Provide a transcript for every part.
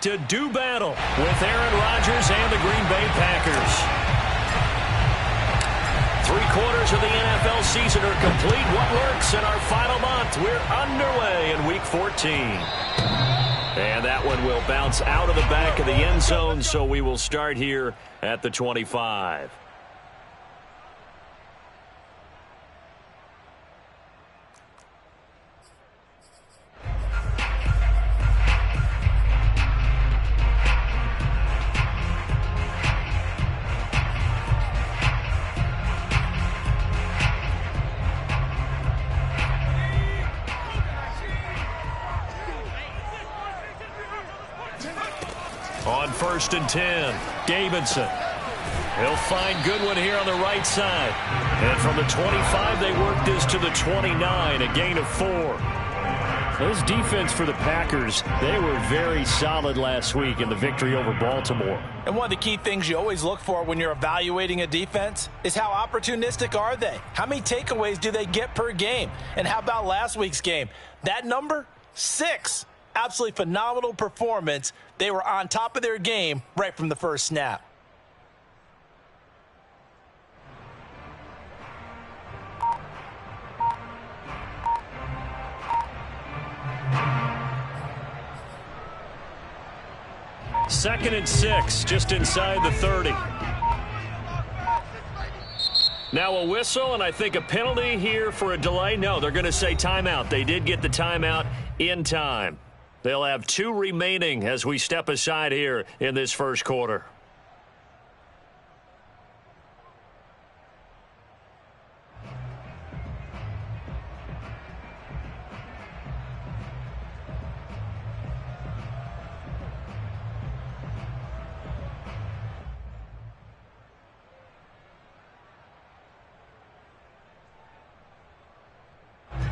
To do battle with Aaron Rodgers and the Green Bay Packers. 3/4 of the NFL season are complete. What works in our final month? We're underway in Week 14. And that one will bounce out of the back of the end zone, so we will start here at the 25. On 1st and 10, Davidson. He'll find Goodwin here on the right side. And from the 25, they work this to the 29, a gain of 4. This defense for the Packers, they were very solid last week in the victory over Baltimore. And one of the key things you always look for when you're evaluating a defense is how opportunistic are they? How many takeaways do they get per game? And how about last week's game? That number, 6. Absolutely phenomenal performance. They were on top of their game right from the first snap. Second and 6, just inside the 30. Now a whistle, and I think a penalty here for a delay. No, they're going to say timeout. They did get the timeout in time. They'll have 2 remaining as we step aside here in this first quarter.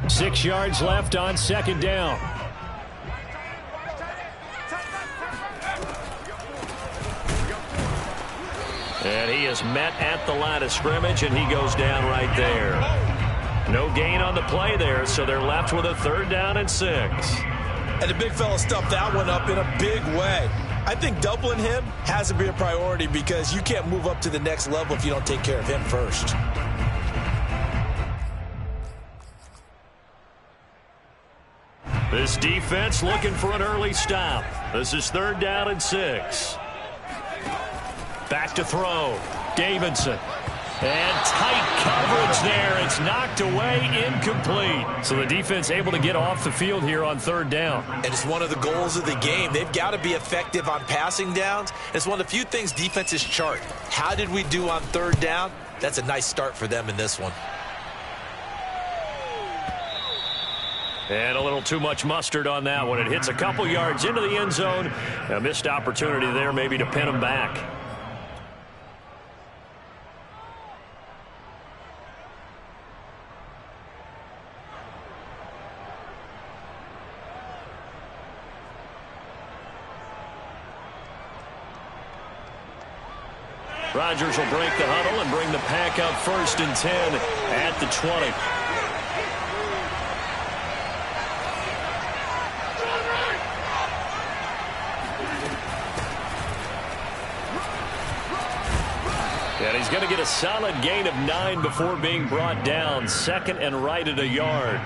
Six yards left on 2nd down. And he is met at the line of scrimmage, and he goes down right there. No gain on the play there, so they're left with a 3rd down and 6. And the big fella stuffed that one up in a big way. I think doubling him has to be a priority because you can't move up to the next level if you don't take care of him first. This defense looking for an early stop. This is 3rd down and 6. Back to throw. Davidson. And tight coverage there. It's knocked away, incomplete. So the defense able to get off the field here on 3rd down. And it's one of the goals of the game. They've got to be effective on passing downs. It's one of the few things defenses chart. How did we do on 3rd down? That's a nice start for them in this one. And a little too much mustard on that one. It hits a couple yards into the end zone. A missed opportunity there maybe to pin them back. Rodgers will break the huddle and bring the pack up 1st and 10 at the 20. And he's going to get a solid gain of 9 before being brought down. 2nd and right at a yard.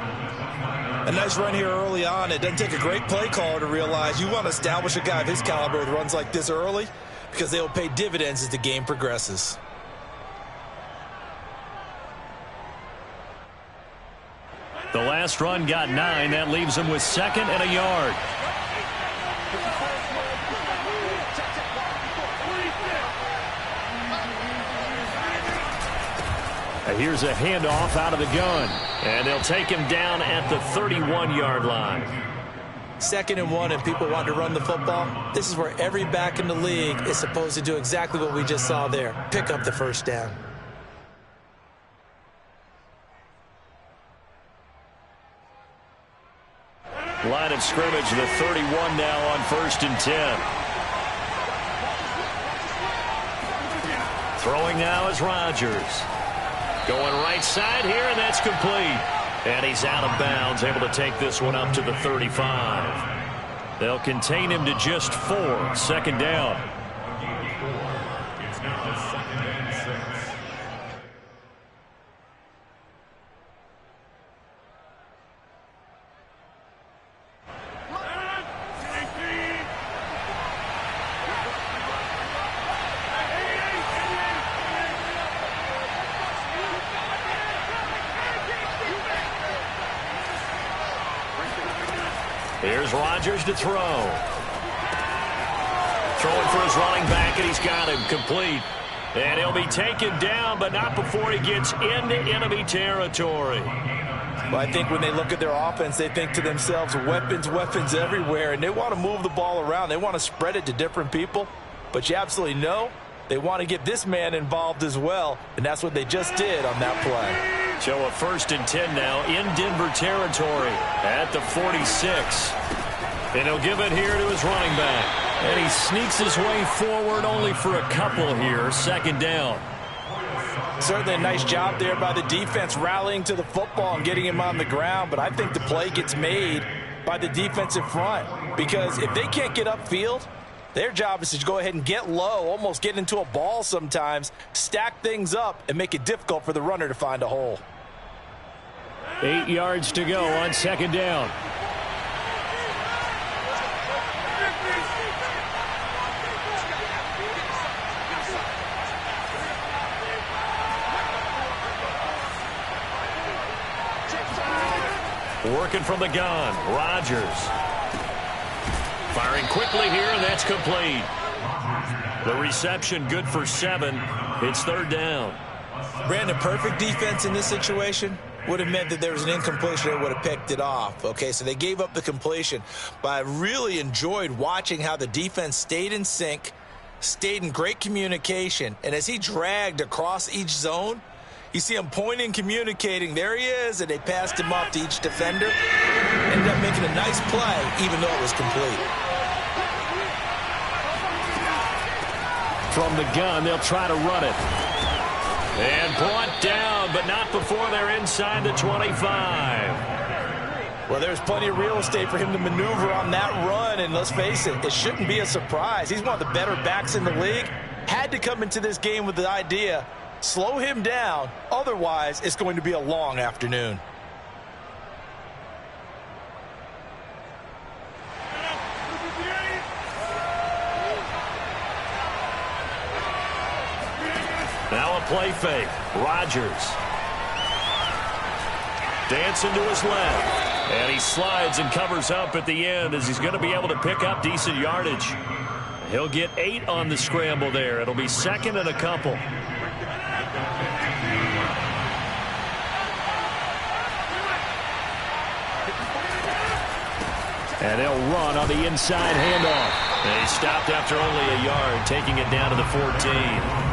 A nice run here early on. It doesn't take a great play caller to realize you want to establish a guy of his caliber with runs like this early because they will pay dividends as the game progresses. The last run got 9. That leaves him with 2nd and a yard. Here's a handoff out of the gun. And they'll take him down at the 31-yard line. 2nd and 1 and people want to run the football. This is where every back in the league is supposed to do exactly what we just saw there. Pick up the 1st down. Line of scrimmage, the 31 now on 1st and 10. Throwing now is Rodgers. Going right side here, and that's complete. And he's out of bounds, able to take this one up to the 35. They'll contain him to just 4. Second down. Here's Rodgers to throw. Throwing for his running back, and he's got him complete. And he'll be taken down, but not before he gets into enemy territory. Well, I think when they look at their offense, they think to themselves, weapons, weapons everywhere, and they want to move the ball around. They want to spread it to different people, but you absolutely know they want to get this man involved as well, and that's what they just did on that play. So a 1st and 10 now in Denver territory at the 46. And he'll give it here to his running back. And he sneaks his way forward only for a couple here. Second down. Certainly a nice job there by the defense rallying to the football and getting him on the ground. But I think the play gets made by the defensive front. Because if they can't get upfield, their job is to go ahead and get low, almost get into a ball sometimes, stack things up, and make it difficult for the runner to find a hole. 8 yards to go on second down. Working from the gun, Rodgers. Firing quickly here, and that's complete. The reception good for 7. It's third down. Brandon, perfect defense in this situation would have meant that there was an incompletion that would have picked it off. Okay, so they gave up the completion. But I really enjoyed watching how the defense stayed in sync, stayed in great communication. And as he dragged across each zone, you see him pointing, communicating. There he is, and they passed him off to each defender. Ended up making a nice play, even though it was complete. From the gun, they'll try to run it. And brought down, but not before they're inside the 25. Well, there's plenty of real estate for him to maneuver on that run, and let's face it, it shouldn't be a surprise. He's one of the better backs in the league. Had to come into this game with the idea, slow him down, otherwise it's going to be a long afternoon. Now a play fake. Rodgers. Dancing to his left. And he slides and covers up at the end as he's going to be able to pick up decent yardage. He'll get 8 on the scramble there. It'll be second and a couple. And they'll run on the inside handoff. And he stopped after only a yard, taking it down to the 14.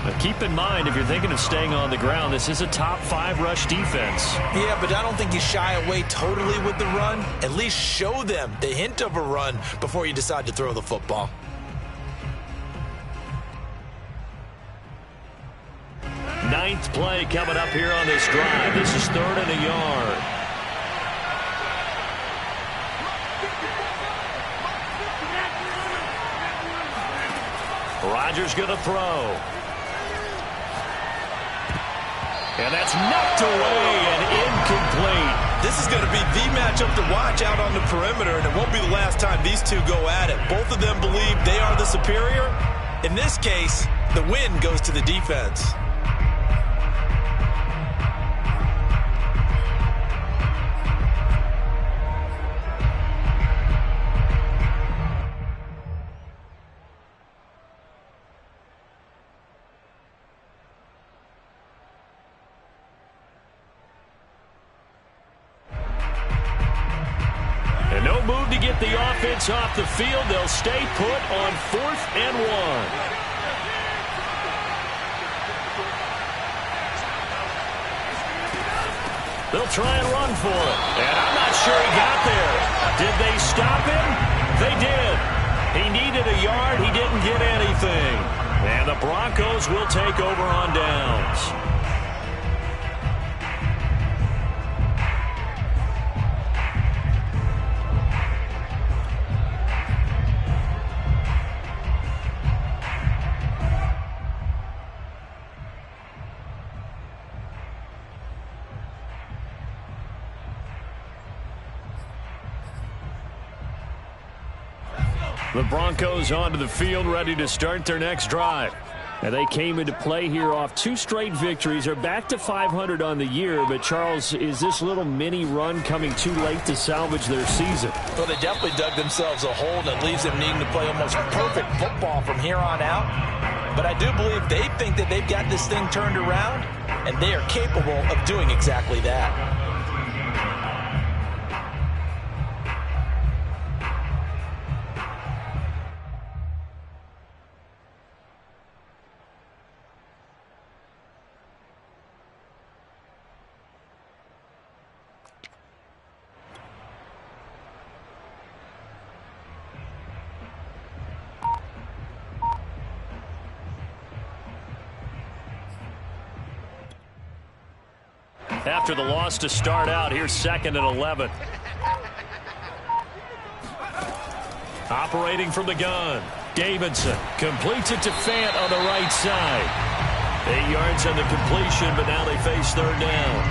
But keep in mind, if you're thinking of staying on the ground, this is a top 5 rush defense. Yeah, but I don't think you shy away totally with the run. At least show them the hint of a run before you decide to throw the football. Ninth play coming up here on this drive. This is 3rd and a yard. Rodgers going to throw. And that's knocked away and incomplete. This is going to be the matchup to watch out on the perimeter, and it won't be the last time these two go at it. Both of them believe they are the superior. In this case, the win goes to the defense. The offense off the field. They'll stay put on 4th and 1. They'll try and run for it. And I'm not sure he got there. Did they stop him? They did. He needed a yard. He didn't get anything. And the Broncos will take over on downs. The Broncos onto the field, ready to start their next drive. And they came into play here off 2 straight victories. They're back to 500 on the year. But, Charles, is this little mini run coming too late to salvage their season? Well, they definitely dug themselves a hole that leaves them needing to play almost perfect football from here on out. But I do believe they think that they've got this thing turned around, and they are capable of doing exactly that. After the loss to start out, here's 2nd and 11. Operating from the gun, Davidson completes it to Fant on the right side. 8 yards on the completion, but now they face 3rd down.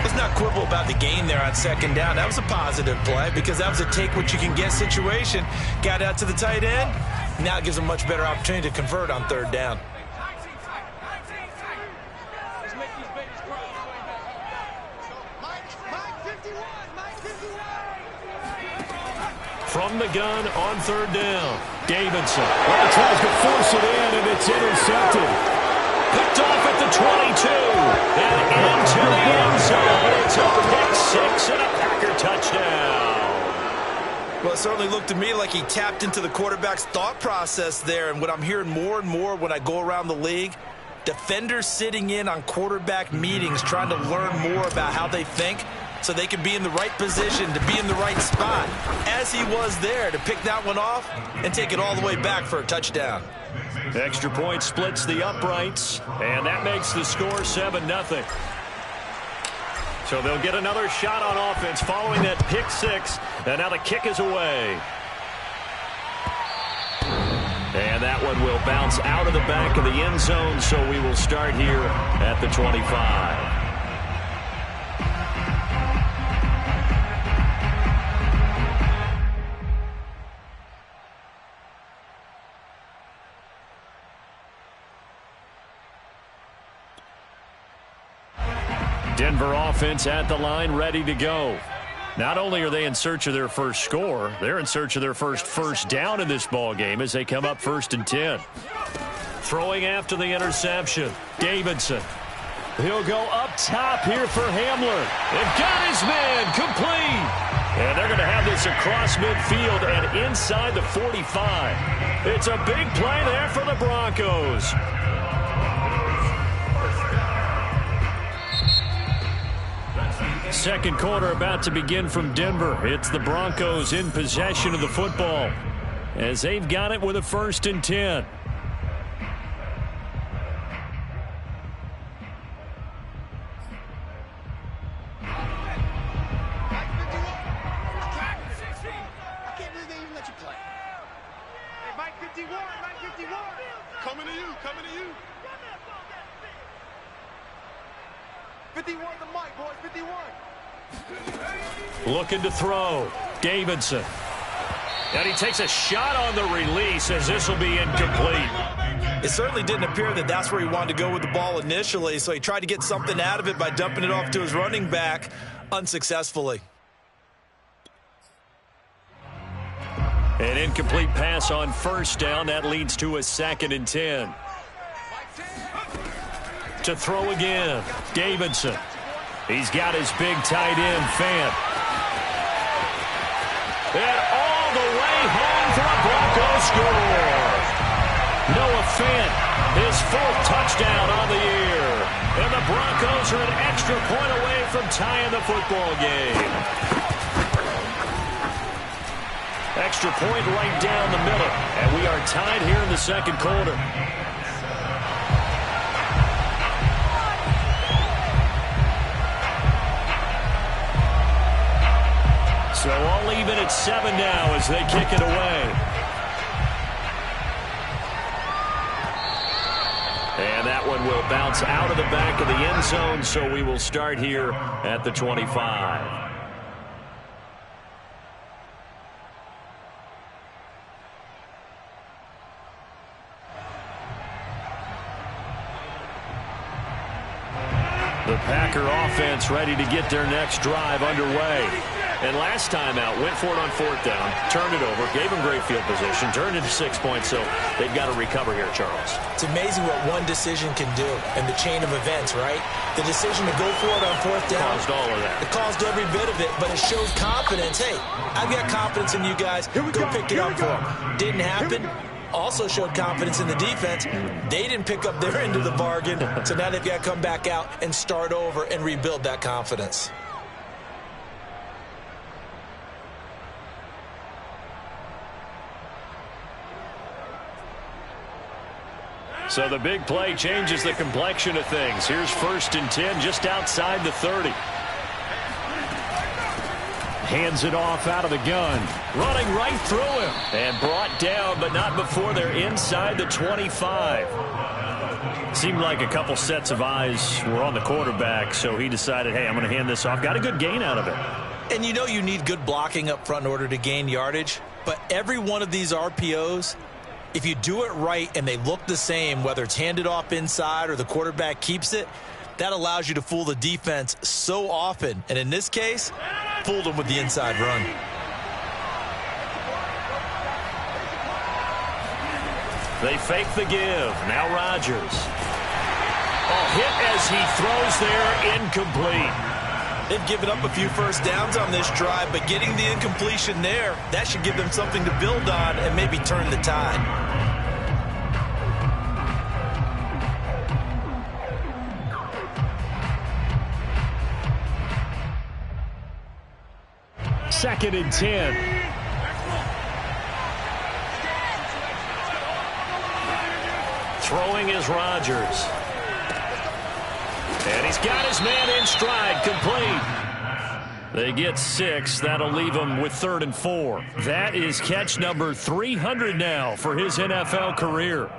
Let's not quibble about the gain there on 2nd down. That was a positive play because that was a take-what-you-can-get situation. Got out to the tight end. Now it gives them a much better opportunity to convert on 3rd down. From the gun on 3rd down, Davidson tries to force it in, and it's intercepted. Picked off at the 22 and into the end zone. It's a pick 6 and a Packer touchdown. Well, it certainly looked to me like he tapped into the quarterback's thought process there. And what I'm hearing more and more when I go around the league, defenders sitting in on quarterback meetings trying to learn more about how they think so they can be in the right position to be in the right spot, as he was there to pick that one off and take it all the way back for a touchdown. Extra point splits the uprights, and that makes the score 7-0. So they'll get another shot on offense following that pick 6, and now the kick is away. And that one will bounce out of the back of the end zone, so we will start here at the 25. Denver offense at the line, ready to go. Not only are they in search of their first score, they're in search of their first down in this ball game as they come up 1st and 10. Throwing after the interception, Davidson. He'll go up top here for Hamler. They've got his man complete. And they're going to have this across midfield and inside the 45. It's a big play there for the Broncos. Second quarter about to begin from Denver. It's the Broncos in possession of the football as they've got it with a 1st and 10. Coming to you. 51 the mic, boys, 51. Looking to throw. Davidson. And he takes a shot on the release as this will be incomplete. It certainly didn't appear that that's where he wanted to go with the ball initially, so he tried to get something out of it by dumping it off to his running back unsuccessfully. An incomplete pass on 1st down. That leads to a 2nd and 10. To throw again, Davidson. He's got his big tight end, Fant. And all the way home for a Broncos score. Noah Fant, his 4th touchdown on the year. And the Broncos are an extra point away from tying the football game. Extra point right down the middle. And we are tied here in the 2nd quarter. So all even at 7 now as they kick it away. And that one will bounce out of the back of the end zone, so we will start here at the 25. The Packer offense ready to get their next drive underway. And last time out, went for it on 4th down, turned it over, gave them great field position, turned into 6 points, so they've got to recover here, Charles. It's amazing what one decision can do in the chain of events, right? The decision to go for it on 4th down. Caused all of that. It caused every bit of it, but it shows confidence. Hey, I've got confidence in you guys. Go pick it up for them. Didn't happen. Also showed confidence in the defense. They didn't pick up their end of the bargain, so now they've got to come back out and start over and rebuild that confidence. So the big play changes the complexion of things. Here's 1st and 10 just outside the 30. Hands it off out of the gun. Running right through him. And brought down, but not before they're inside the 25. Seemed like a couple sets of eyes were on the quarterback, so he decided, hey, I'm going to hand this off. Got a good gain out of it. And you know you need good blocking up front in order to gain yardage, but every one of these RPOs, if you do it right and they look the same, whether it's handed off inside or the quarterback keeps it, that allows you to fool the defense so often. And in this case, fooled them with the inside run. They fake the give. Now Rodgers. Hit as he throws there, incomplete. They've given up a few first downs on this drive, but getting the incompletion there, that should give them something to build on and maybe turn the tide. Second and 10. Throwing is Rodgers. And he's got his man in stride, complete. They get 6. That'll leave him with 3rd and 4. That is catch number 300 now for his NFL career.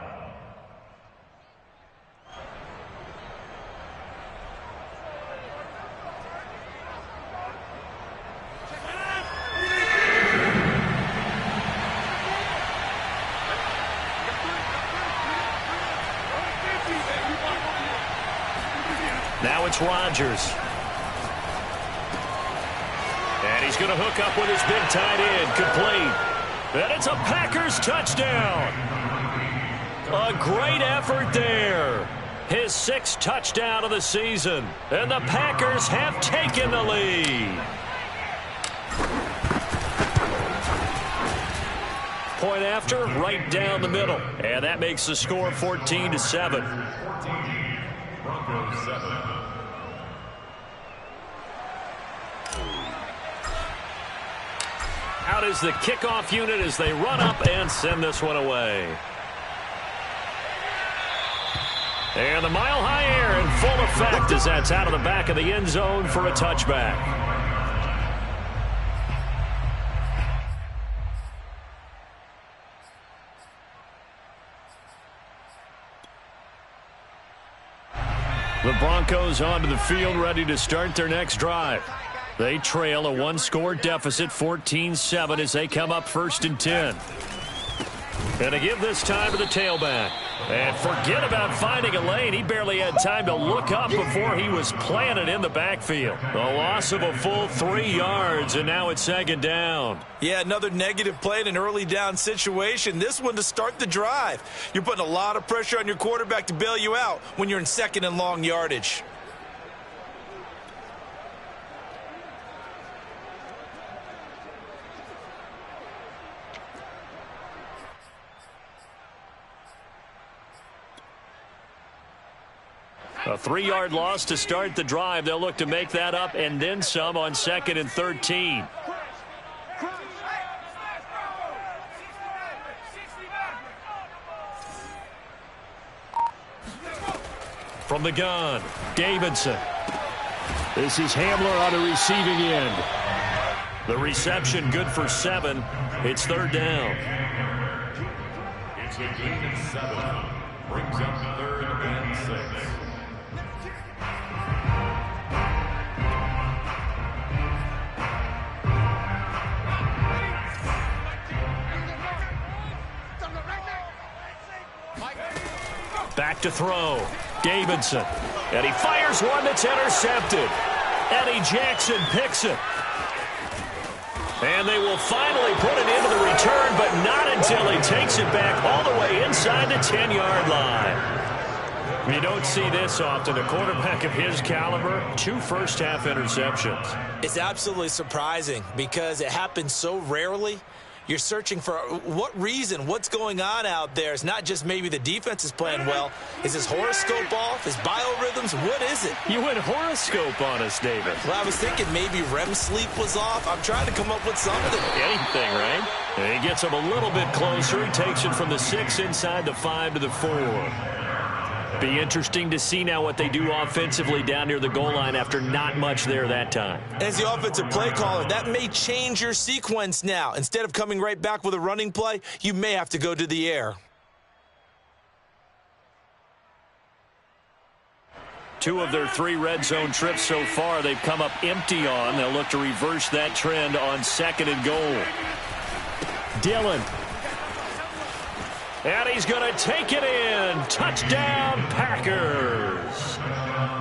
Now it's Rodgers. And he's going to hook up with his big tight end, complete. And it's a Packers touchdown. A great effort there. His 6th touchdown of the season. And the Packers have taken the lead. Point after, right down the middle. And that makes the score 14-7. Broncos 7. Out is the kickoff unit as they run up and send this one away. And the mile-high air in full effect as that's out of the back of the end zone for a touchback. The Broncos onto the field ready to start their next drive. They trail a 1-score deficit, 14-7, as they come up 1st and 10. And to give this time to the tailback. And forget about finding a lane. He barely had time to look up before he was planted in the backfield. A loss of a full 3 yards, and now it's 2nd down. Yeah, another negative play in an early down situation. This one to start the drive. You're putting a lot of pressure on your quarterback to bail you out when you're in 2nd and long yardage. A 3-yard loss to start the drive. They'll look to make that up and then some on 2nd and 13. From the gun, Davidson. This is Hamler on the receiving end. The reception good for 7. It's 3rd down. It's a gain of 7. Brings up 3rd and 6. Back to throw. Davidson. And he fires one that's intercepted. Eddie Jackson picks it. And they will finally put it into the return, but not until he takes it back all the way inside the 10-yard line. You don't see this often. A quarterback of his caliber, 2 first-half interceptions. It's absolutely surprising because it happens so rarely. You're searching for what reason, what's going on out there. It's not just maybe the defense is playing well. Is his horoscope off? His biorhythms? What is it? You went horoscope on us, David. Well, I was thinking maybe REM sleep was off. I'm trying to come up with something. Anything, right? And he gets him a little bit closer. He takes it from the 6 inside the 5 to the 4. Be interesting to see now what they do offensively down near the goal line after not much there that time. As the offensive play caller, that may change your sequence now. Instead of coming right back with a running play, you may have to go to the air. 2 of their 3 red zone trips so far they've come up empty on. They'll look to reverse that trend on 2nd and goal. Dillon. And he's going to take it in. Touchdown, Packers.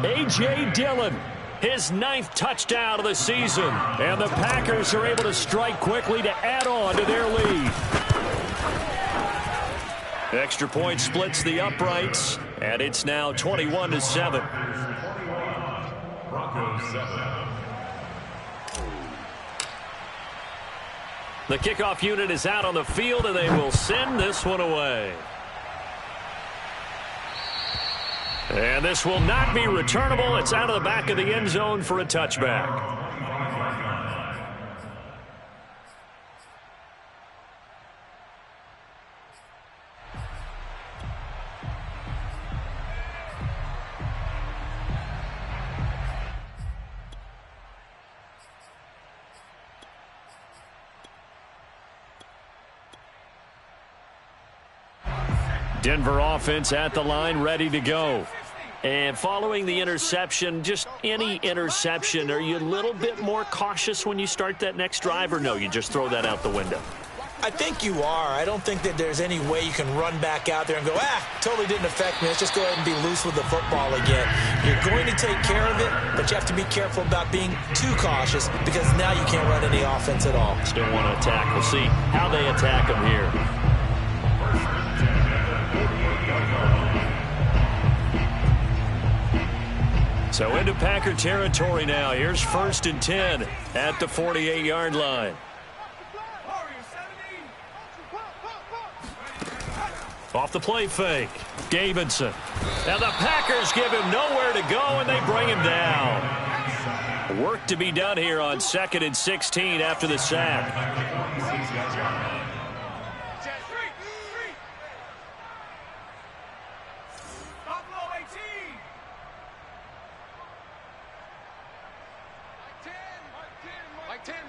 A.J. Dillon, his 9th touchdown of the season. And the Packers are able to strike quickly to add on to their lead. Extra point splits the uprights, and it's now 21-7. Broncos 7. The kickoff unit is out on the field, and they will send this one away. And this will not be returnable. It's out of the back of the end zone for a touchback. Denver offense at the line, ready to go. And following the interception, just any interception, are you a little bit more cautious when you start that next drive, or no, you just throw that out the window? I think you are. I don't think that there's any way you can run back out there and go, totally didn't affect me. Let's just go ahead and be loose with the football again. You're going to take care of it, but you have to be careful about being too cautious because now you can't run any offense at all. Still want to attack. We'll see how they attack them here. So into Packer territory now. Here's 1st and 10 at the 48-yard line. Off the play fake, Davidson. Now the Packers give him nowhere to go, and they bring him down. Work to be done here on 2nd and 16 after the sack.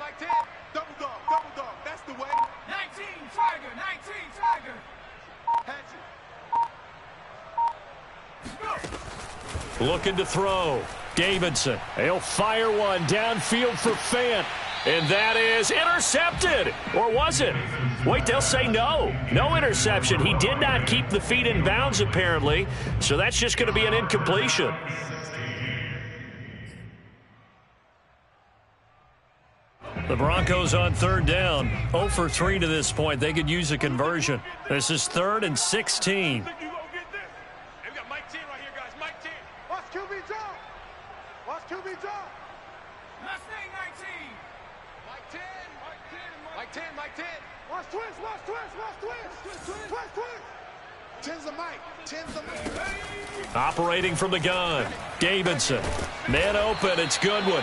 Mike 10. Double dog. That's the way. 19, Tiger. Looking to throw. Davidson. He'll fire one downfield for Fant. And that is intercepted. Or was it? Wait, they'll say no. No interception. He did not keep the feet in bounds, apparently. So that's just going to be an incompletion. The Broncos on 3rd down. 0 for 3 to this point. They could use a conversion. This is 3rd and 16. We got Mike 10 right here, guys. Mike 10. Watch QB drop. Last name 19. Mike 10. Watch twist. Ten's a Mike. Operating from the gun. Davidson. Man open. It's Goodwin.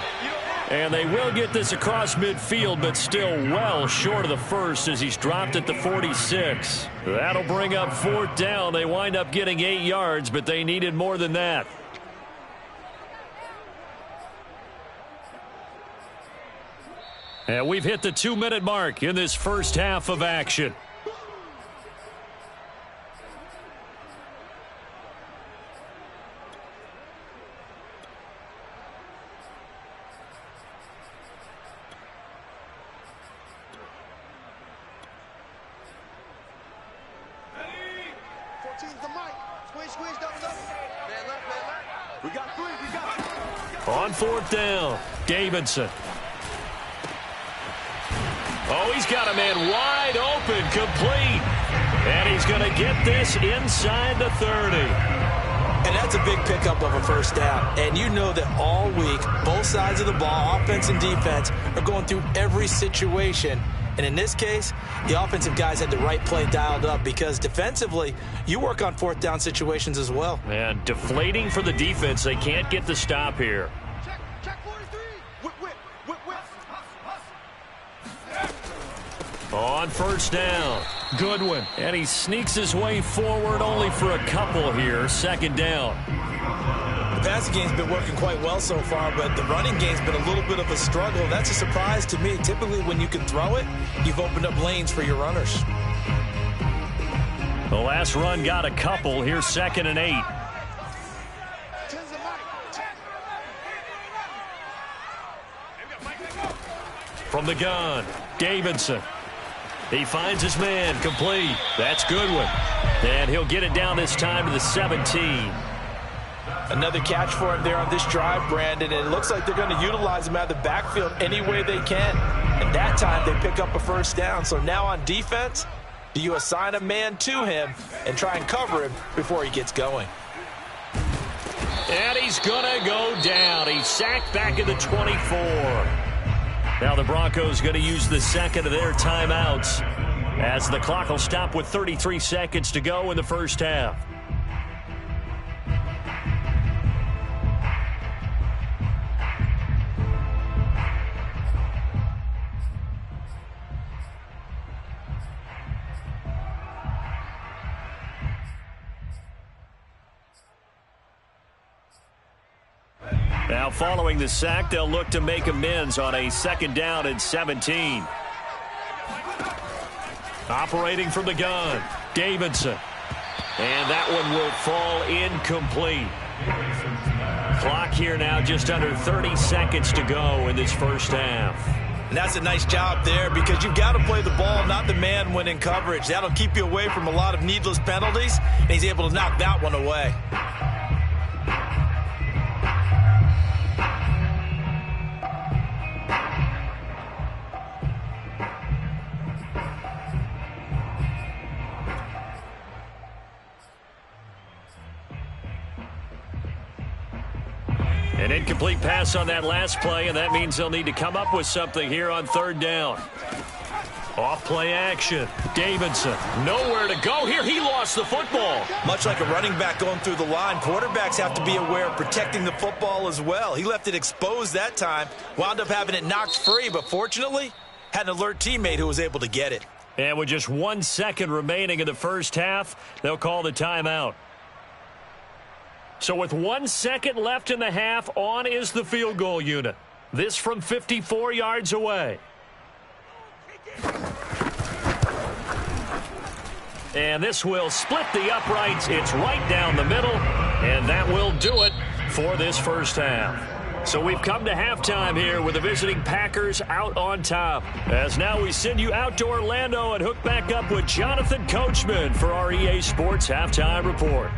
And they will get this across midfield, but still well short of the first as he's dropped at the 46. That'll bring up 4th down. They wind up getting 8 yards, but they needed more than that. And we've hit the 2-minute mark in this first half of action. Squeeze, double. Man left. On fourth down, Davidson. Oh, he's got a man wide open, complete. And he's going to get this inside the 30. And that's a big pickup of a first down. And you know that all week, both sides of the ball, offense and defense, are going through every situation. And in this case, the offensive guys had the right play dialed up because defensively, you work on fourth down situations as well. And deflating for the defense. They can't get the stop here. Check 43. On first down, Goodwin. And he sneaks his way forward only for a couple here. Second down. The passing game's been working quite well so far, but the running game's been a little bit of a struggle. That's a surprise to me. Typically, when you can throw it, you've opened up lanes for your runners. The last run got a couple. Here's 2nd and 8. From the gun, Davidson. He finds his man, complete. That's Goodwin. And he'll get it down this time to the 17. Another catch for him there on this drive, Brandon, and it looks like they're going to utilize him out of the backfield any way they can. And that time they pick up a first down. So now on defense, do you assign a man to him and try and cover him before he gets going? And he's going to go down. He's sacked back at the 24. Now the Broncos going to use the second of their timeouts as the clock will stop with 33 seconds to go in the first half. Now following the sack, they'll look to make amends on a 2nd down and 17. Operating from the gun, Davidson. And that one will fall incomplete. Clock here now just under 30 seconds to go in this first half. And that's a nice job there because you've got to play the ball, not the man when in coverage. That'll keep you away from a lot of needless penalties, and he's able to knock that one away. An incomplete pass on that last play, and that means they'll need to come up with something here on 3rd down. Off play action. Davidson, nowhere to go here. He lost the football. Much like a running back going through the line, quarterbacks have to be aware of protecting the football as well. He left it exposed that time, wound up having it knocked free, but fortunately, had an alert teammate who was able to get it. And with just 1 second remaining in the first half, they'll call the timeout. So with 1 second left in the half, on is the field goal unit. This from 54 yards away. And this will split the uprights. It's right down the middle, and that will do it for this first half. So we've come to halftime here with the visiting Packers out on top. As now we send you out to Orlando and hook back up with Jonathan Coachman for our EA Sports Halftime Report.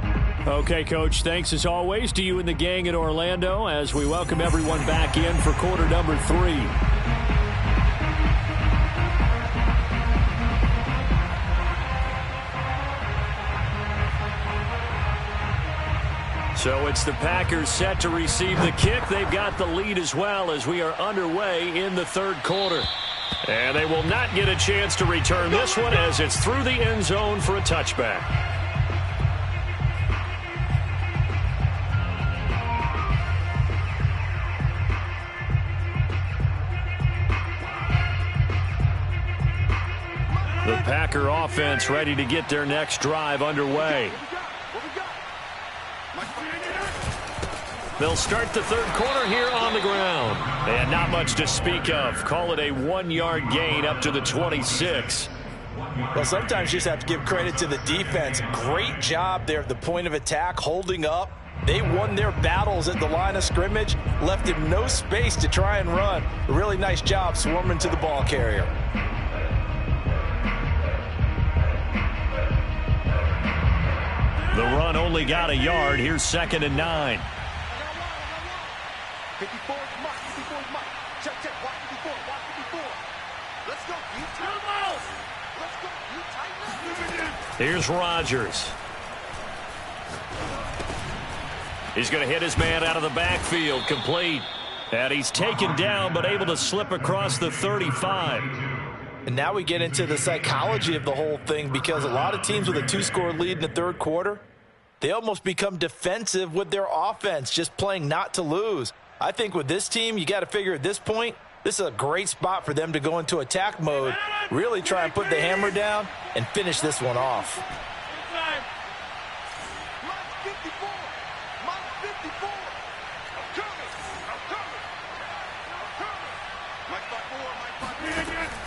Okay, Coach, thanks as always to you and the gang in Orlando as we welcome everyone back in for quarter number 3. So it's the Packers set to receive the kick. They've got the lead as well as we are underway in the 3rd quarter. And they will not get a chance to return this one as it's through the end zone for a touchback. The Packer offense ready to get their next drive underway. They'll start the 3rd quarter here on the ground. And not much to speak of. Call it a 1-yard gain up to the 26. Well, sometimes you just have to give credit to the defense. Great job there at the point of attack, holding up. They won their battles at the line of scrimmage, left him no space to try and run. A really nice job swarming to the ball carrier. The run only got a yard. Here's 2nd and 9. 54 is Mike. 54 is Mike. Check, check. Watch 54. Watch 54. Let's go. You tighten up. Let's go. You tighten up. Here's Rodgers. He's going to hit his man out of the backfield, complete. And he's taken down, but able to slip across the 35. And now we get into the psychology of the whole thing, because a lot of teams with a 2-score lead in the third quarter, they almost become defensive with their offense, just playing not to lose. I think with this team, you got to figure at this point, this is a great spot for them to go into attack mode, really try and put the hammer down and finish this one off.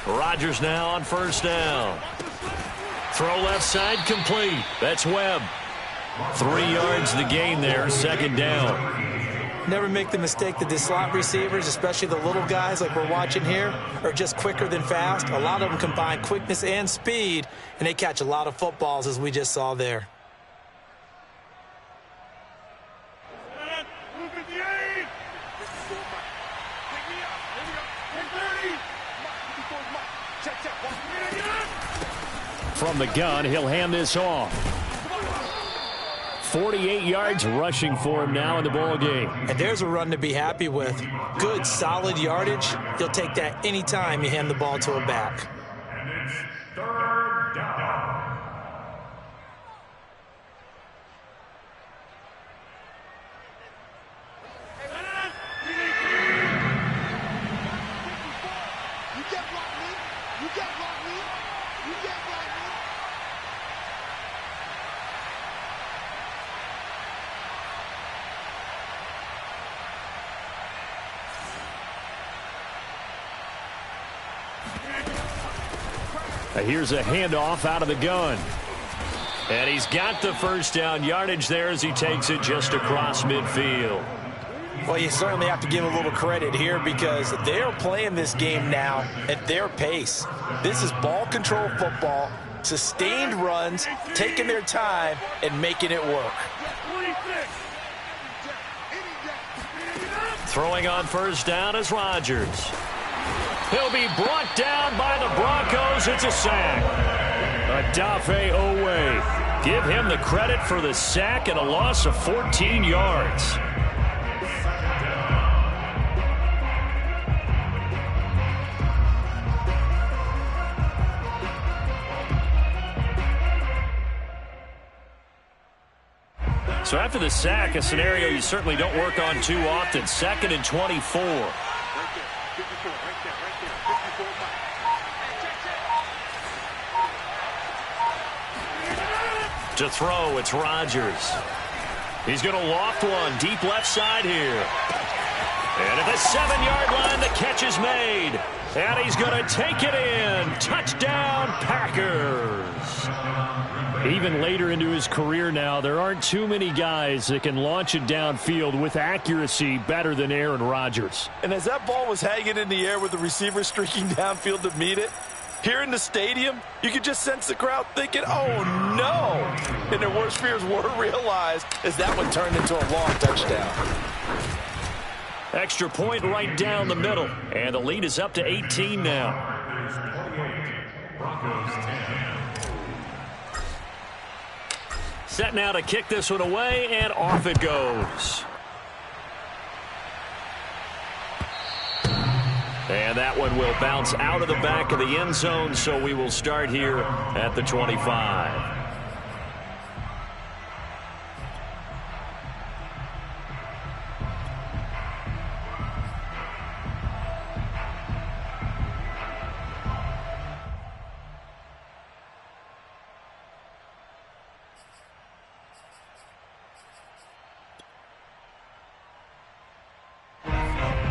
Rodgers now on first down. Throw left side, complete. That's Webb. 3 yards the gain there, second down. Never make the mistake that the slot receivers, especially the little guys like we're watching here, are just quicker than fast. A lot of them combine quickness and speed, and they catch a lot of footballs, as we just saw there. From the gun, he'll hand this off. 48 yards rushing for him now in the ball game. And there's a run to be happy with. Good, solid yardage. He'll take that anytime you hand the ball to a back. And it's third down. You get blocked, me. You get blocked, me. You get blocked, me. Here's a handoff out of the gun. And he's got the first down yardage there as he takes it just across midfield. Well, you certainly have to give a little credit here, because they're playing this game now at their pace. This is ball control football, sustained runs, taking their time and making it work. Throwing on first down is Rodgers. He'll be brought down by the Broncos. It's a sack. Adafe Owe. Give him the credit for the sack and a loss of 14 yards. So after the sack, a scenario you certainly don't work on too often. 2nd and 24. To throw, it's Rodgers. He's going to loft one deep left side here. And at the 7-yard line, the catch is made. And he's going to take it in. Touchdown, Packers. Even later into his career now, there aren't too many guys that can launch it downfield with accuracy better than Aaron Rodgers. And as that ball was hanging in the air with the receiver streaking downfield to meet it, here in the stadium, you could just sense the crowd thinking, oh no! And their worst fears were realized as that one turned into a long touchdown. Extra point right down the middle. And the lead is up to 18 now. Set now to kick this one away, and off it goes. And that one will bounce out of the back of the end zone, so we will start here at the 25.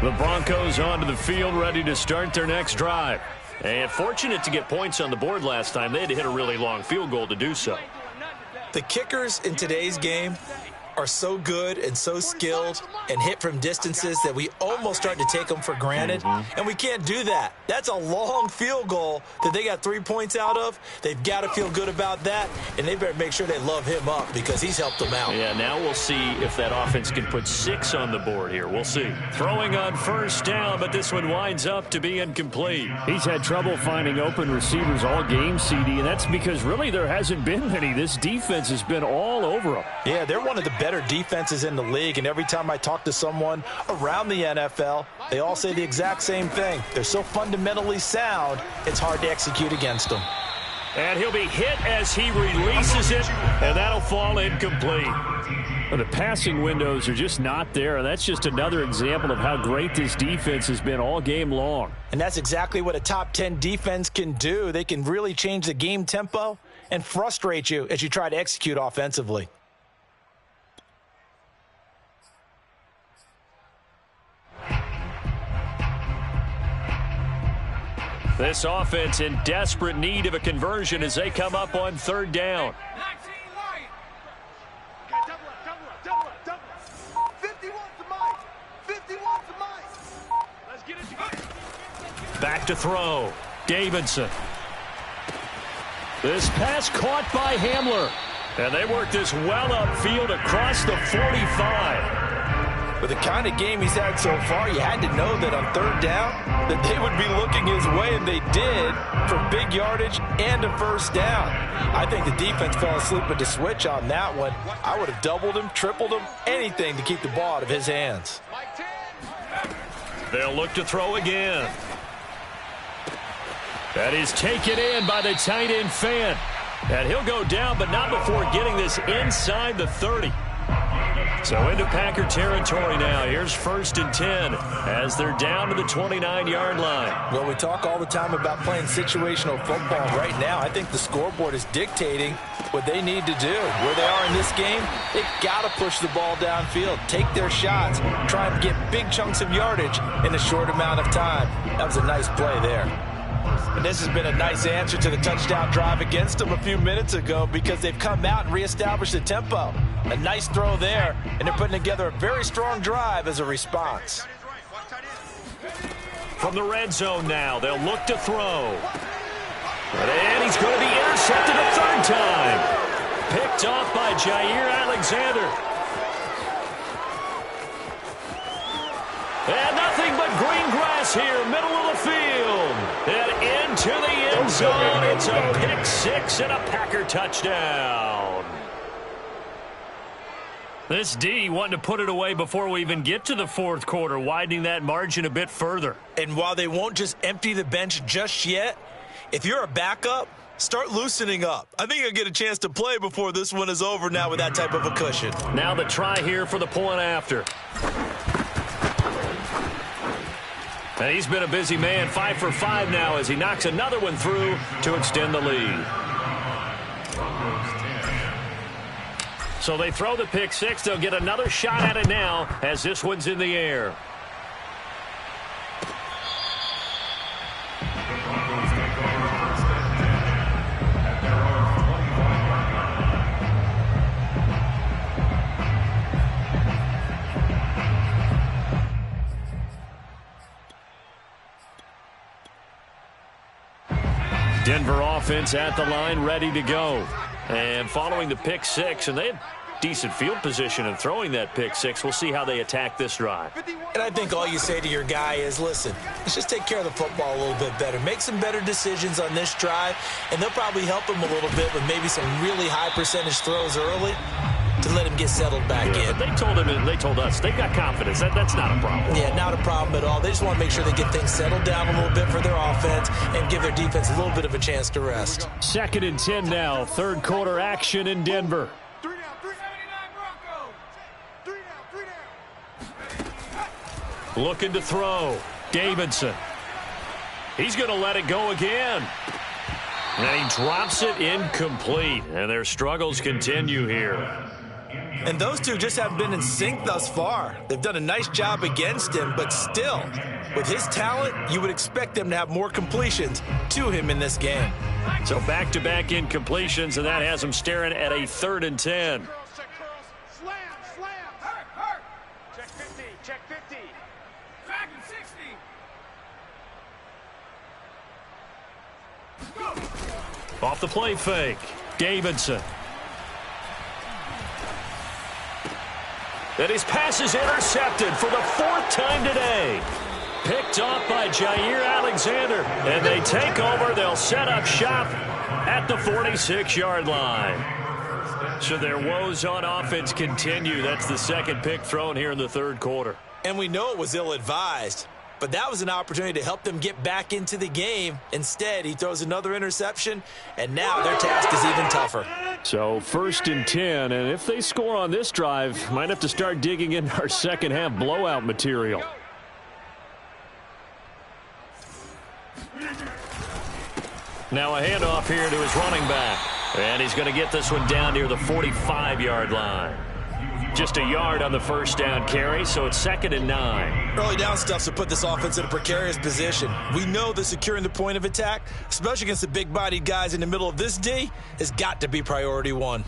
The Broncos onto the field, ready to start their next drive. And fortunate to get points on the board last time. They had to hit a really long field goal to do so. The kickers in today's game are so good and so skilled and hit from distances that we almost start to take them for granted, and we can't do that. That's a long field goal that they got 3 points out of. They've got to feel good about that, and they better make sure they love him up because he's helped them out. Yeah, now we'll see if that offense can put 6 on the board here. We'll see. Throwing on first down, but this one winds up to be incomplete. He's had trouble finding open receivers all game, CD, and that's because really there hasn't been many. This defense has been all over them. Yeah, they're one of the better defenses in the league, and every time I talk to someone around the NFL, they all say the exact same thing. They're so fundamentally sound, it's hard to execute against them. And he'll be hit as he releases it, and that'll fall incomplete. Well, the passing windows are just not there, and that's just another example of how great this defense has been all game long. And that's exactly what a top 10 defense can do. They can really change the game tempo and frustrate you as you try to execute offensively. This offense in desperate need of a conversion as they come up on third down. 51 to Mike. 51 to Mike. Let's get it. Back to throw. Davidson. This pass caught by Hamler. And they work this well upfield across the 45. With the kind of game he's had so far, you had to know that on third down that they would be looking his way, and they did, for big yardage and a first down. I think the defense fell asleep with the switch on that one. I would have doubled him, tripled him, anything to keep the ball out of his hands. They'll look to throw again. That is taken in by the tight end Fan. And he'll go down, but not before getting this inside the 30. So into Packer territory now. Here's 1st and 10 as they're down to the 29-yard line. Well, we talk all the time about playing situational football. Right now, I think the scoreboard is dictating what they need to do. Where they are in this game, they've got to push the ball downfield, take their shots, try and get big chunks of yardage in a short amount of time. That was a nice play there. And this has been a nice answer to the touchdown drive against them a few minutes ago because they've come out and reestablished the tempo. A nice throw there, and they're putting together a very strong drive as a response. From the red zone now, they'll look to throw. And he's going to be intercepted a third time. Picked off by Jair Alexander. And nothing but green grass here, middle of the field. And into the end zone. It's a pick six and a Packer touchdown. This D wanting to put it away before we even get to the fourth quarter, widening that margin a bit further. And while they won't just empty the bench just yet, if you're a backup, start loosening up. I think you'll get a chance to play before this one is over now with that type of a cushion. Now the try here for the point after. And he's been a busy man, 5 for 5 now as he knocks another one through to extend the lead. So they throw the pick six. They'll get another shot at it now as this one's in the air. Denver offense at the line, ready to go. And following the pick six, and they had decent field position in throwing that pick six. We'll see how they attack this drive. And I think all you say to your guy is, listen, let's just take care of the football a little bit better. Make some better decisions on this drive, and they'll probably help him a little bit with maybe some really high percentage throws early to let him get settled back in. But they told him and they told us they've got confidence. That's not a problem. Yeah, not a problem at all. They just want to make sure they get things settled down a little bit for their offense and give their defense a little bit of a chance to rest. 2nd and 10 now. Third quarter action in Denver. 3 down, 3 down. Looking to throw. Davidson. He's going to let it go again. And he drops it incomplete. And their struggles continue here. And those two just haven't been in sync thus far. They've done a nice job against him, but still, with his talent, you would expect them to have more completions to him in this game. So back-to-back incompletions, and that has them staring at a 3rd and 10. Off the play fake, Davidson. And his pass is intercepted for the 4th time today. Picked off by Jair Alexander. And they take over. They'll set up shop at the 46-yard line. So their woes on offense continue. That's the second pick thrown here in the third quarter. And we know it was ill-advised, but that was an opportunity to help them get back into the game. Instead, he throws another interception, and now their task is even tougher. So 1st and 10, and if they score on this drive, might have to start digging in our second half blowout material. Now a handoff here to his running back. And he's going to get this one down near the 45-yard line. Just a yard on the first down carry, so it's 2nd and 9. Early down stuff to put this offense in a precarious position. We know that securing the point of attack, especially against the big-bodied guys in the middle of this D, has got to be priority one.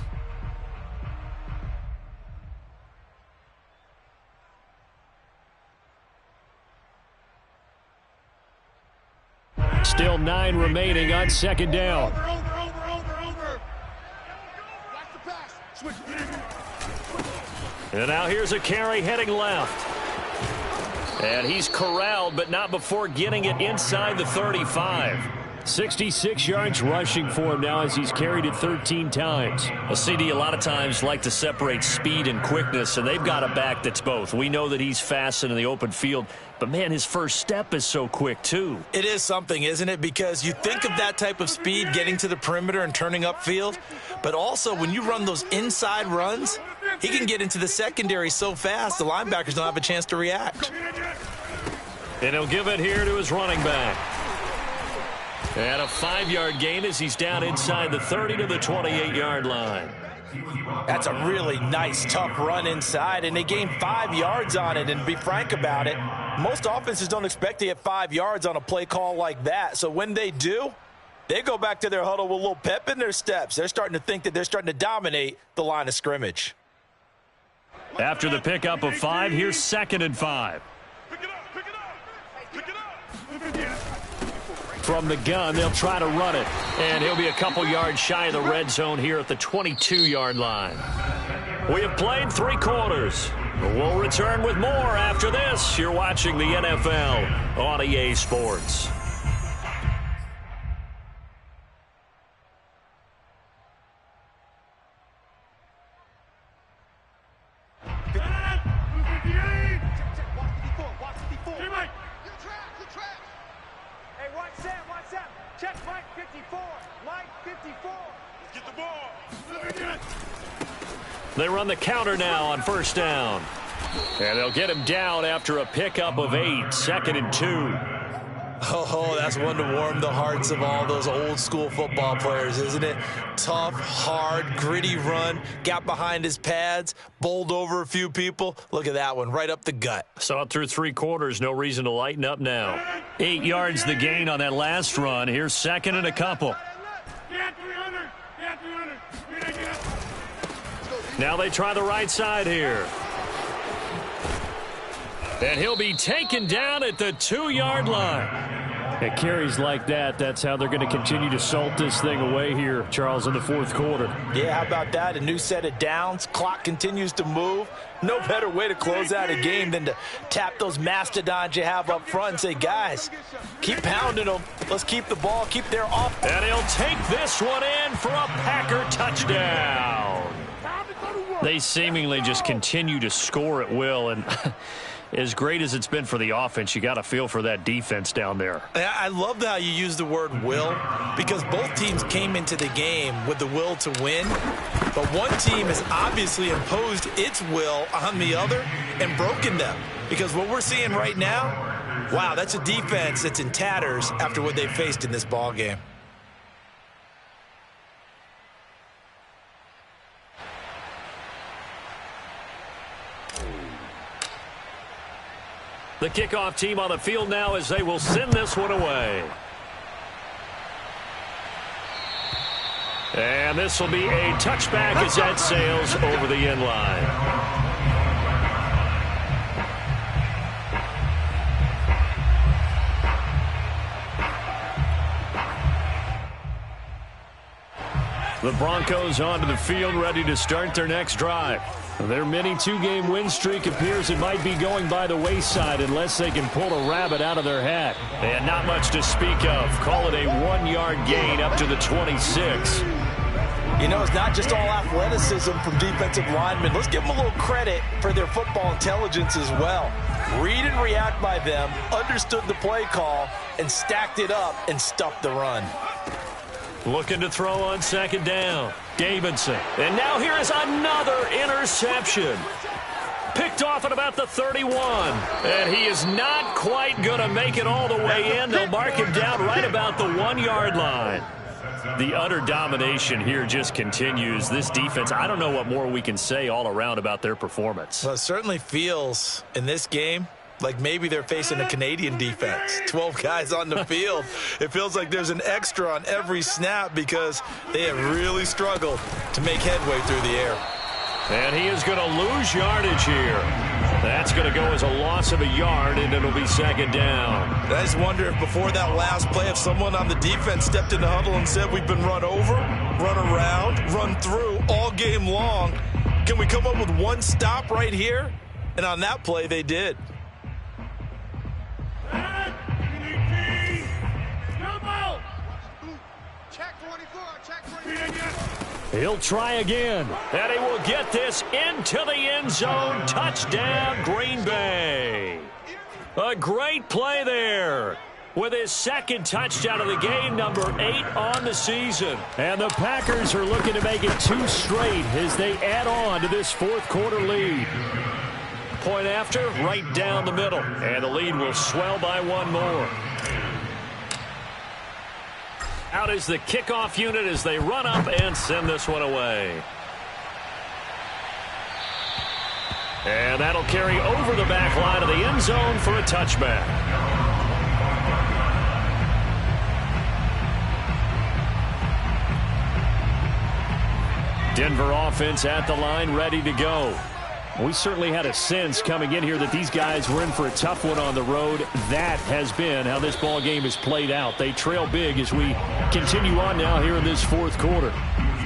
Still 9 remaining on 2nd down. And now here's a carry heading left. And he's corralled, but not before getting it inside the 35. 66 yards rushing for him now as he's carried it 13 times. A CD a lot of times like to separate speed and quickness, and they've got a back that's both. We know that he's fast in the open field, but, man, his first step is so quick, too. It is something, isn't it? Because you think of that type of speed getting to the perimeter and turning upfield, but also when you run those inside runs, he can get into the secondary so fast the linebackers don't have a chance to react. And he'll give it here to his running back. And a 5-yard gain as he's down inside the 30 to the 28-yard line. That's a really nice, tough run inside, and they gained 5 yards on it. And to be frank about it, most offenses don't expect to get 5 yards on a play call like that. So when they do, they go back to their huddle with a little pep in their steps. They're starting to think that they're starting to dominate the line of scrimmage. After the pickup of 5, here's 2nd and 5. From the gun, they'll try to run it. And he'll be a couple yards shy of the red zone here at the 22-yard line. We have played 3 quarters. We'll return with more after this. You're watching the NFL on EA Sports. They run the counter now on first down. And they'll get him down after a pickup of 8, 2nd and 2. Oh, that's one to warm the hearts of all those old-school football players, isn't it? Tough, hard, gritty run, got behind his pads, bowled over a few people. Look at that one, right up the gut. Saw it through 3 quarters, no reason to lighten up now. 8 yards the gain on that last run. Here's 2nd and a couple. Now they try the right side here. And he'll be taken down at the 2-yard line. At carries like that, that's how they're going to continue to salt this thing away here, Charles, in the 4th quarter. Yeah, how about that? A new set of downs. Clock continues to move. No better way to close out a game than to tap those mastodons you have up front and say, guys, keep pounding them. Let's keep the ball, keep their off. And he'll take this one in for a Packer touchdown. They seemingly just continue to score at will, and as great as it's been for the offense, you got to feel for that defense down there. I love how you use the word will, because both teams came into the game with the will to win, but one team has obviously imposed its will on the other and broken them. Because what we're seeing right now, wow, that's a defense that's in tatters after what they faced in this ball game. The kickoff team on the field now as they will send this one away. And this will be a touchback as that sails over the end line. The Broncos onto the field, ready to start their next drive. Their mini two-game win streak appears it might be going by the wayside unless they can pull a rabbit out of their hat. And not much to speak of. Call it a 1-yard gain up to the 26. You know, it's not just all athleticism from defensive linemen. Let's give them a little credit for their football intelligence as well. Read and react by them, understood the play call, and stacked it up and stuffed the run. Looking to throw on second down. Davidson. And now here is another interception. Picked off at about the 31. And he is not quite going to make it all the way in. They'll mark him down right about the 1-yard line. The utter domination here just continues. This defense, I don't know what more we can say all around about their performance. Well, it certainly feels in this game like maybe they're facing a Canadian defense. 12 guys on the field. It feels like there's an extra on every snap because they have really struggled to make headway through the air. And he is going to lose yardage here. That's going to go as a loss of a yard, and it'll be second down. I just wonder if before that last play, if someone on the defense stepped in the huddle and said, we've been run over, run around, run through all game long. Can we come up with one stop right here? And on that play, they did. He'll try again, and he will get this into the end zone. Touchdown, Green Bay. A great play there with his second touchdown of the game, number 8 on the season. And the Packers are looking to make it 2 straight as they add on to this fourth quarter lead. Point after, right down the middle, and the lead will swell by 1 more. Out is the kickoff unit as they run up and send this one away. And that'll carry over the back line of the end zone for a touchback. Denver offense at the line, ready to go. We certainly had a sense coming in here that these guys were in for a tough one on the road. That has been how this ball game is played out. They trail big as we continue on now here in this fourth quarter.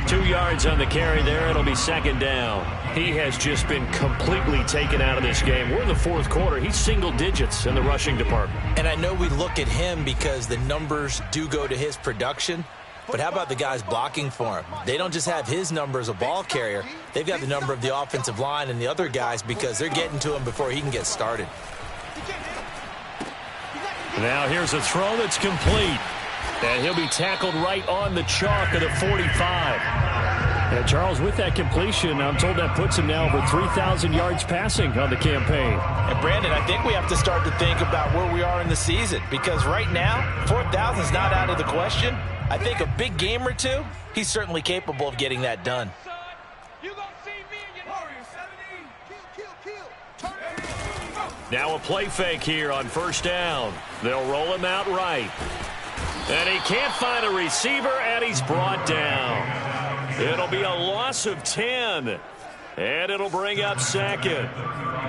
2 yards on the carry there. It'll be second down. He has just been completely taken out of this game. We're in the fourth quarter. He's single digits in the rushing department. And I know we look at him because the numbers do go to his production. But how about the guys blocking for him? They don't just have his number as a ball carrier. They've got the number of the offensive line and the other guys because they're getting to him before he can get started. Now here's a throw that's complete. And he'll be tackled right on the chalk of the 45. And Charles, with that completion, I'm told that puts him now over 3,000 yards passing on the campaign. And Brandon, I think we have to start to think about where we are in the season because right now, 4,000 is not out of the question. I think a big game or two, he's certainly capable of getting that done. Now a play fake here on first down. They'll roll him out right. And he can't find a receiver, and he's brought down. It'll be a loss of 10. And it'll bring up second.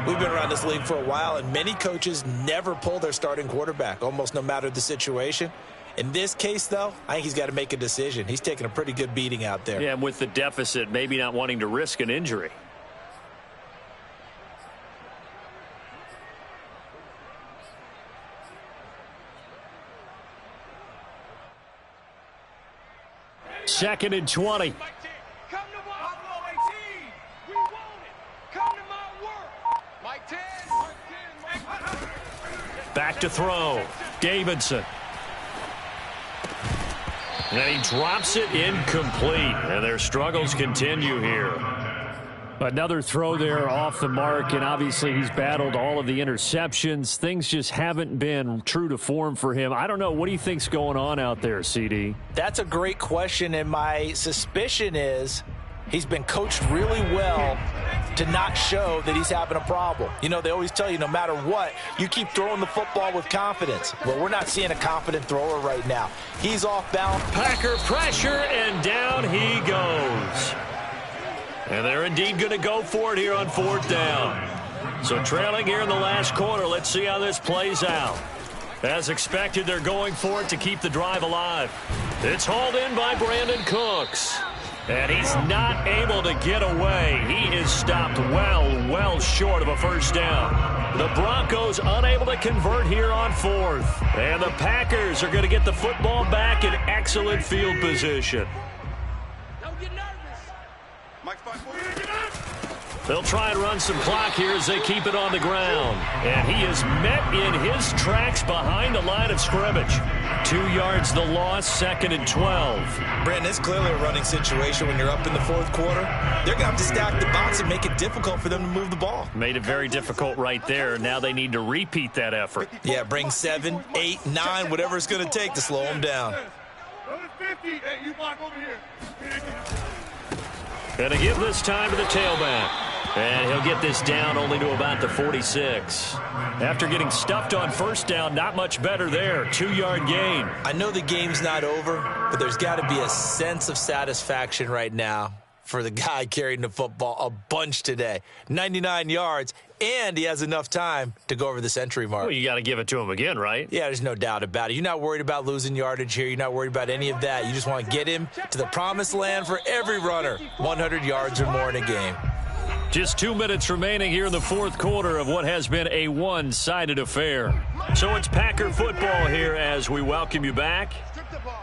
We've been around this league for a while, and many coaches never pull their starting quarterback, almost no matter the situation. In this case, though, I think he's got to make a decision. He's taking a pretty good beating out there. Yeah, and with the deficit, maybe not wanting to risk an injury. Second and 20. Back to throw. Davidson. And he drops it incomplete. And their struggles continue here. Another throw there off the mark, and obviously he's battled all of the interceptions. Things just haven't been true to form for him. I don't know. What do you think's going on out there, CD? That's a great question, and my suspicion is he's been coached really well to not show that he's having a problem. You know, they always tell you no matter what, you keep throwing the football with confidence. Well, we're not seeing a confident thrower right now. He's off balance. Packer pressure, and down he goes. And they're indeed going to go for it here on fourth down. So trailing here in the last quarter, let's see how this plays out. As expected, they're going for it to keep the drive alive. It's hauled in by Brandon Cooks. And he's not able to get away. He is stopped well short of a first down. The Broncos unable to convert here on fourth. And the Packers are going to get the football back in excellent field position. Don't get nervous. Mike, They'll try and run some clock here as they keep it on the ground. And he is met in his tracks behind the line of scrimmage. 2 yards the loss, 2nd and 12. Brandon, it's clearly a running situation when you're up in the fourth quarter. They're going to have to stack the box and make it difficult for them to move the ball. Made it very difficult right there. Now they need to repeat that effort. Yeah, bring 7, 8, 9, whatever it's going to take to slow them down. 50. Hey, you block over here. Going to give this time to the tailback. And he'll get this down only to about the 46. After getting stuffed on first down, not much better there. 2-yard gain. I know the game's not over, but there's got to be a sense of satisfaction right now for the guy carrying the football a bunch today. 99 yards, and he has enough time to go over the century mark. Well, you got to give it to him again, right? Yeah, there's no doubt about it. You're not worried about losing yardage here. You're not worried about any of that. You just want to get him to the promised land for every runner. 100 yards or more in a game. Just 2 minutes remaining here in the fourth quarter of what has been a one-sided affair. So it's Packer football here as we welcome you back.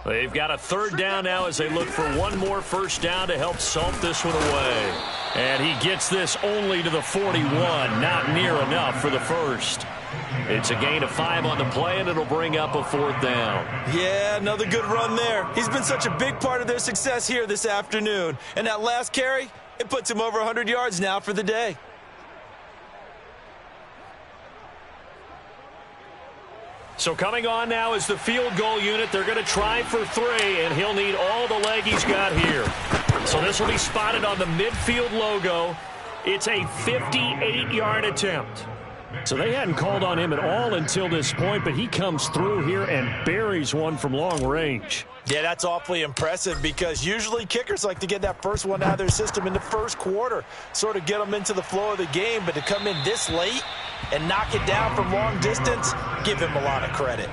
They've got a third down now as they look for one more first down to help salt this one away. And he gets this only to the 41, not near enough for the first. It's a gain of 5 on the play, and it'll bring up a fourth down. Yeah, another good run there. He's been such a big part of their success here this afternoon. And that last carry, it puts him over 100 yards now for the day. So coming on now is the field goal unit. They're going to try for 3, and he'll need all the leg he's got here. So this will be spotted on the midfield logo. It's a 58-yard attempt. So they hadn't called on him at all until this point, but he comes through here and buries one from long range. Yeah, that's awfully impressive because usually kickers like to get that first one out of their system in the first quarter, sort of get them into the flow of the game, but to come in this late and knock it down from long distance, give him a lot of credit.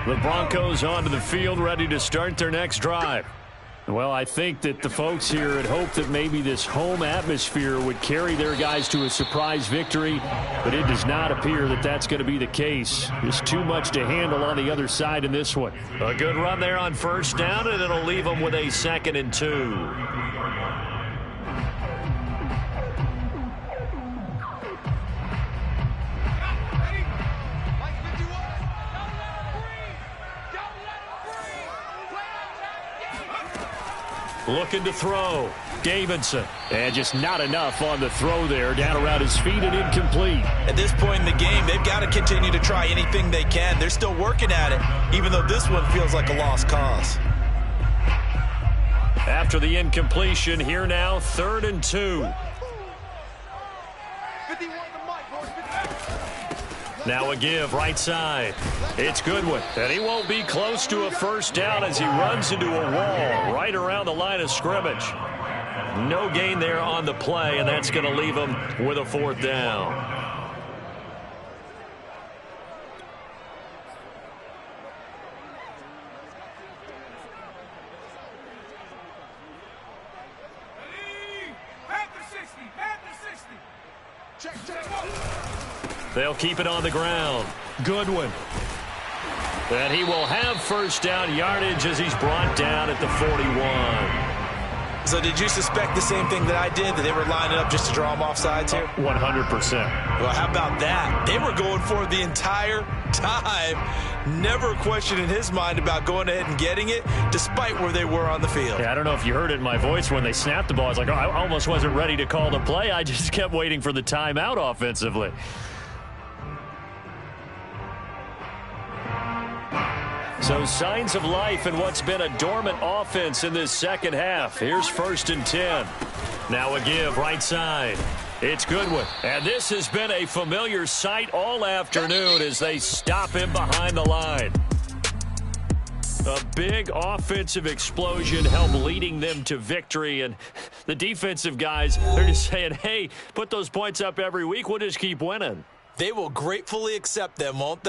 The Broncos onto the field, ready to start their next drive. Well, I think that the folks here had hoped that maybe this home atmosphere would carry their guys to a surprise victory, but it does not appear that that's going to be the case. There's too much to handle on the other side in this one. A good run there on first down, and it'll leave them with a 2nd and 2. Looking to throw. Davidson. And just not enough on the throw there. Down around his feet and incomplete. At this point in the game, they've got to continue to try anything they can. They're still working at it, even though this one feels like a lost cause. After the incompletion, here now, 3rd and 2. Now a give, right side. It's Goodwin, and he won't be close to a first down as he runs into a wall right around the line of scrimmage. No gain there on the play, and that's going to leave him with a 4th down. They'll keep it on the ground. Goodwin. And he will have first down yardage as he's brought down at the 41. So did you suspect the same thing that I did, that they were lining up just to draw him off sides here? 100%. Well, how about that? They were going for it the entire time. Never a question in his mind about going ahead and getting it, despite where they were on the field. Yeah, I don't know if you heard it in my voice when they snapped the ball. I was like, oh, I almost wasn't ready to call the play. I just kept waiting for the timeout offensively. So signs of life in what's been a dormant offense in this second half. Here's 1st and 10. Now a give, right side. It's Goodwin. And this has been a familiar sight all afternoon as they stop him behind the line. A big offensive explosion helped leading them to victory, and the defensive guys, they're just saying, hey, put those points up every week. We'll just keep winning. They will gratefully accept them, won't they?